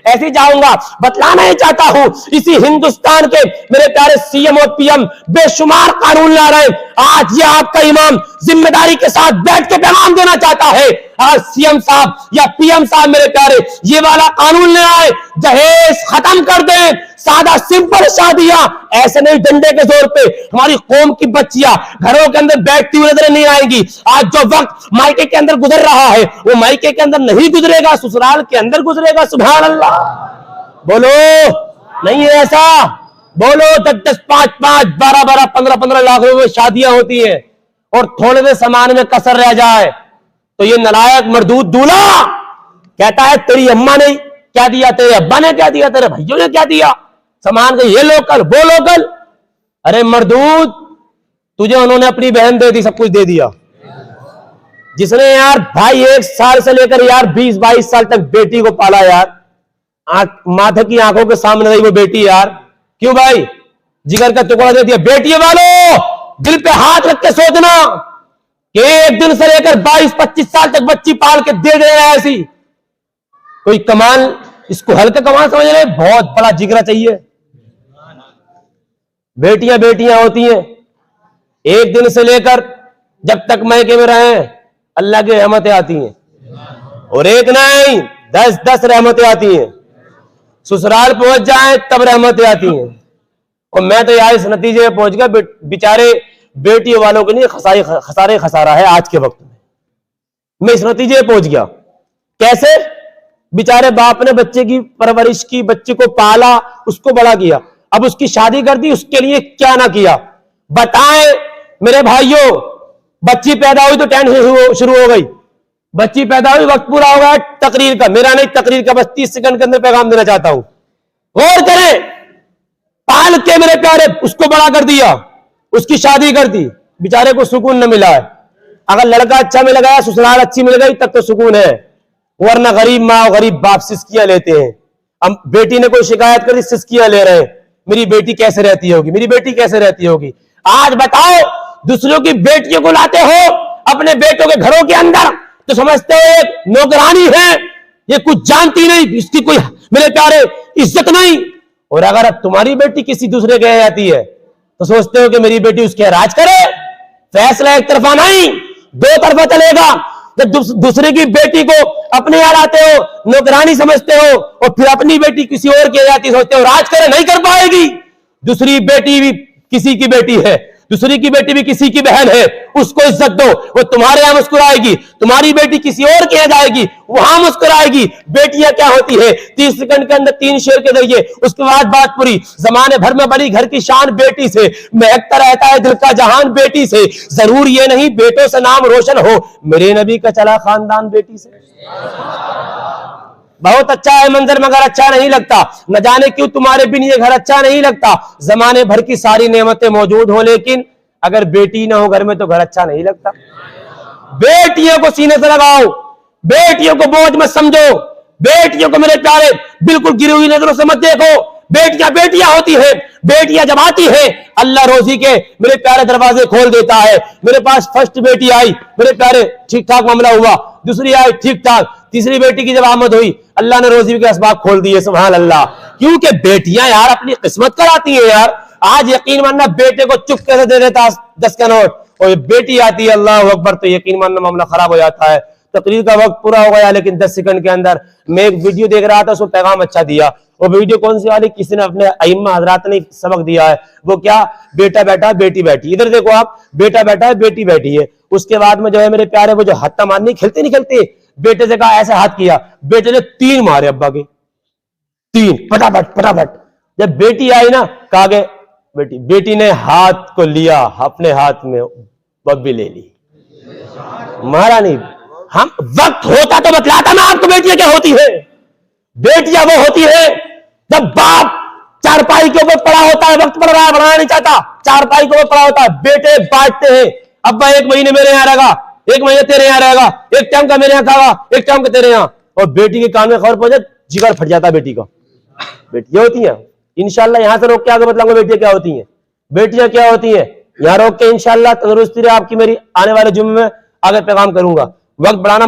ऐसे जाऊंगा। बतलाना ही चाहता हूं, इसी हिंदुस्तान के मेरे प्यारे सीएम और पीएम बेशुमार कानून ला रहे हैं। आज ये आपका इमाम जिम्मेदारी के साथ बैठ के पैगाम देना चाहता है। आज सीएम साहब या पीएम साहब मेरे प्यारे ये वाला कानून ले आए, दहेज खत्म कर दें, सादा सिंपल शादियां, ऐसे नहीं डंडे के जोर पे हमारी कौम की बच्चियां घरों के अंदर बैठती हुई नजर नहीं आएंगी। आज जो वक्त मायके के अंदर गुजर रहा है वो मायके के अंदर नहीं गुजरेगा, ससुराल के अंदर गुजरेगा। सुभान अल्लाह बोलो, नहीं है ऐसा? बोलो 10-10, 5-5, 12-12, 15-15 लाख रुपए में शादियां होती है और थोड़े से सामान में कसर रह जाए तो ये नलायक मरदूद दूल्हा कहता है तेरी अम्मा ने क्या दिया, तेरे अब्बा ने क्या दिया, तेरे भाइयों ने क्या दिया, सामान के ये लोकल वो लोकल। अरे मरदूद, तुझे उन्होंने अपनी बहन दे दी, सब कुछ दे दिया। जिसने यार भाई 1 साल से लेकर यार 20-22 साल तक बेटी को पाला यार, माथे की आंखों के सामने रही वो बेटी यार, क्यों भाई जिगर का टुकड़ा दे दिया। बेटियों वालों दिल पे हाथ रख के सोचना कि एक दिन से लेकर 22-25 साल तक बच्ची पाल के दे दे रहा है ऐसी कोई कमाल, इसको हल्का कमाल समझ रहे? बहुत बड़ा जिगरा चाहिए। बेटियां बेटियां होती हैं, एक दिन से लेकर जब तक मैके में रहे अल्लाह की रहमतें आती हैं, और एक नहीं 10-10 रहमतें आती हैं। ससुराल पहुंच जाए तब रहमतें आती हैं। और मैं तो यार इस नतीजे में पहुंच गया, बेचारे बेटियों वालों के लिए खसारे खसारा है आज के वक्त में। मैं इस नतीजे में पहुंच गया। कैसे? बेचारे बाप ने बच्चे की परवरिश की, बच्चे को पाला, उसको बड़ा किया, अब उसकी शादी कर दी, उसके लिए क्या ना किया। बताएं मेरे भाइयों, बच्ची पैदा हुई तो टेंशन शुरू हो गई, बच्ची पैदा हुई वक्त पूरा हो गया तकरीर का, मेरा नहीं तकरीर का, बस 30 सेकंड के अंदर पैगाम देना चाहता हूं। गौर करें, पाल के मेरे प्यारे उसको बड़ा कर दिया, उसकी शादी कर दी, बेचारे को सुकून न मिला है। अगर लड़का अच्छा मिल गया, ससुराल अच्छी मिल गई तब तो सुकून है, वरना गरीब माँ और गरीब बाप सिस्कियां लेते हैं। अब बेटी ने कोई शिकायत कर दी, सिस्कियां ले रहे हैं, मेरी बेटी कैसे रहती होगी, मेरी बेटी कैसे रहती होगी। आज बताओ, दूसरों की बेटियों को लाते हो अपने बेटों के घरों के अंदर तो समझते हो एक नौकरानी है, ये कुछ जानती नहीं, इसकी कोई मेरे प्यारे इज्जत नहीं। और अगर अब तुम्हारी बेटी किसी दूसरे के जाती है तो सोचते हो कि मेरी बेटी उसके राज करे। फैसला एक तरफा नहीं, 2 तरफा चलेगा। जब दूसरे की बेटी को अपने यहाँ लाते हो, नौकरानी समझते हो, और फिर अपनी बेटी किसी और की जाती सोचते हो राज करे, नहीं कर पाएगी। दूसरी बेटी भी किसी की बेटी है, दूसरी की बेटी भी किसी की बहन है, उसको इज्जत दो, वो तुम्हारे यहां मुस्कुराएगी। तुम्हारी बेटी किसी और के यहां जाएगी, वहां मुस्कुराएगी। बेटियां क्या होती है, 30 सेकंड के अंदर 3 शेर के जरिए, उसके बाद बात पूरी। जमाने भर में बड़ी घर की शान बेटी से, महकता रहता है दिल का जहान बेटी से। जरूर ये नहीं बेटों से नाम रोशन हो, मेरे नबी का चला खानदान बेटी से। बहुत अच्छा है मंजर मगर अच्छा नहीं लगता, न जाने क्यों तुम्हारे बिन ये घर अच्छा नहीं लगता। जमाने भर की सारी नेमतें मौजूद हो, लेकिन अगर बेटी ना हो घर में तो घर अच्छा नहीं लगता। बेटियों को सीने से लगाओ, बेटियों को बोझ मत समझो, बेटियों को मेरे प्यारे बिल्कुल गिरी हुई नजरों से मत देखो। बेटियां बेटियां होती है, बेटियां जब आती है अल्लाह रोजी के मेरे प्यारे दरवाजे खोल देता है। मेरे पास फर्स्ट बेटी आई, मेरे प्यारे ठीक ठाक मामला हुआ, दूसरी आई ठीक ठाक, तीसरी बेटी की जब आमद हुई अल्लाह ने रोजी के असबाब खोल दिए। सुभान अल्लाह, क्योंकि बेटियां यार अपनी किस्मत कराती है यार। आज यकीन मानना बेटे को चुप कैसे दे देता 10 का नोट, और बेटी आती है अल्लाह अकबर तो यकीन मानना मामला खराब हो जाता है। तकरीर का वक्त पूरा हो गया, लेकिन 10 सेकंड के अंदर मैं एक वीडियो देख रहा था, उसको पैगाम अच्छा दिया। वो वीडियो कौन सी वाली, किसी ने अपने अइम्मा हजरात ने सबक दिया है। वो क्या, बेटा बैठा बेटी बैठी, इधर देखो आप, बेटा बैठा है बेटी बैठी है। उसके बाद में जो है मेरे प्यारे वो जो हत्ता मारनी खेलते नहीं खेलते, बेटे से कहा ऐसे हाथ किया, बेटे ने 3 मारे अब्बा के, 3 फटाफट फटाफट। जब बेटी आई ना कहा के बेटी ने हाथ को लिया अपने हाथ में, बब्बी ले ली, मारा नहीं। हम वक्त होता तो बतलाता ना आपको बेटियां क्या होती है। बेटियां वो होती है जब बाप चारपाई के ऊपर पड़ा होता है, वक्त पड़ रहा है, बढ़ाना नहीं चाहता, चारपाई के ऊपर पड़ा होता है, बेटे बांटते हैं, अब्बा 1 महीने मेरे यहाँ रहेगा, 1 महीने तेरे यहाँ रहेगा, एक टाइम का मेरे यहाँ खागा, एक टाइम का तेरे यहाँ। और बेटी के कान में खबर पहुंचे, जिगर फट जाता है बेटी का। बेटियां होती हैं, इंशाल्लाह यहां से रोक के आगे बतलाऊंगा बेटियां क्या होती हैं, बेटियां क्या होती हैं, यहां रोक के इंशाल्लाह तंदुरुस्ती रहे आपकी मेरी, आने वाले जुम्मे में आगे पैगाम करूंगा। वक्त बढ़ाना